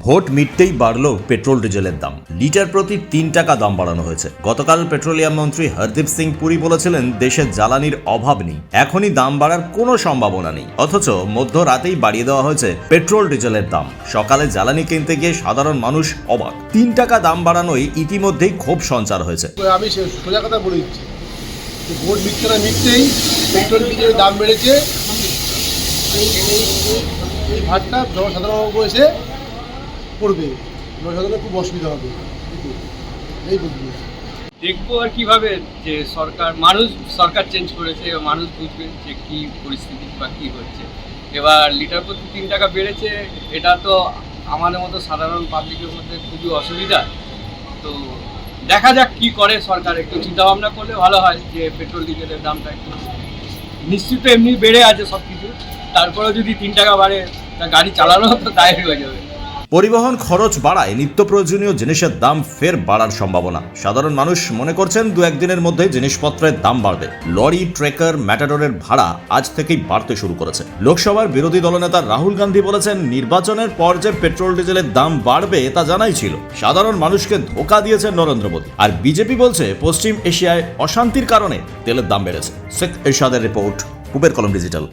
Vote মিটতেই বাড়ল petrol ডিজেলের দাম। লিটার প্রতি ৩ টাকা দাম বাড়ানো হয়েছে। গতকাল পেট্রোলিয়াম মন্ত্রী হরদীপ সিং পুরী বলেছিলেন দেশে জ্বালানির অভাব নেই, এখনই দাম বাড়ার কোনো সম্ভাবনা নেই। অথচ মধ্যরাতেই বাড়িয়ে দেওয়া হয়েছে পেট্রোল ডিজেলের দাম। সকালে জ্বালানি কিনতে গিয়ে সাধারণ মানুষ অবাক। ৩ টাকা দাম বাড়ানোয় ইতিমধ্যেই ক্ষোভ সঞ্চার হয়েছে। আমি সোজা কথা বলে দিচ্ছি, ভোট মিটতে না মিটতেই পেট্রোল ডিজেলের দাম বেড়েছে। এই ভাতটা জনসাধারণ এসে পড়বে, জনসাধারণের খুব অসুবিধা হবে। এই বুঝবো দেখবো আর কিভাবে যে সরকার চেঞ্জ করেছে, মানুষ বুঝবে যে কি পরিস্থিতি বা কি হচ্ছে। এবার লিটার প্রতি ৩ টাকা বেড়েছে, এটা তো আমাদের মতো সাধারণ পাবলিকের মধ্যে খুবই অসুবিধা। তো দেখা যাক কি করে সরকার, একটু চিন্তা ভাবনা করলে ভালো হয় যে পেট্রোল ডিজেলের দামটা একটু নিশ্চিত এমনি বেড়ে আছে সব কিছু, তারপরেও যদি ৩ টাকা বাড়ে তা গাড়ি চালানো তো দায় হয়ে যাবে। পরিবহন খরচ বাড়ায় নিত্য প্রয়োজনীয় জিনিসের দাম ফের বাড়ার সম্ভাবনা। সাধারণ মানুষ মনে করছেন ২-১ দিনের মধ্যে জিনিসপত্রের দাম বাড়বে। লরি, ট্রেকার, ম্যাটাডোরের ভাড়া আজ থেকেই বাড়তে শুরু করেছে। লোকসভার বিরোধী দলনেতা রাহুল গান্ধী বলেছেন, নির্বাচনের পর যে পেট্রোল ডিজেলের দাম বাড়বে তা জানাই ছিল। সাধারণ মানুষকে ধোঁকা দিয়েছেন নরেন্দ্র মোদী। আর বিজেপি বলছে পশ্চিম এশিয়ায় অশান্তির কারণে তেলের দাম বেড়েছে। শেখ এরশাদের রিপোর্ট, পূবের কলম ডিজিটাল।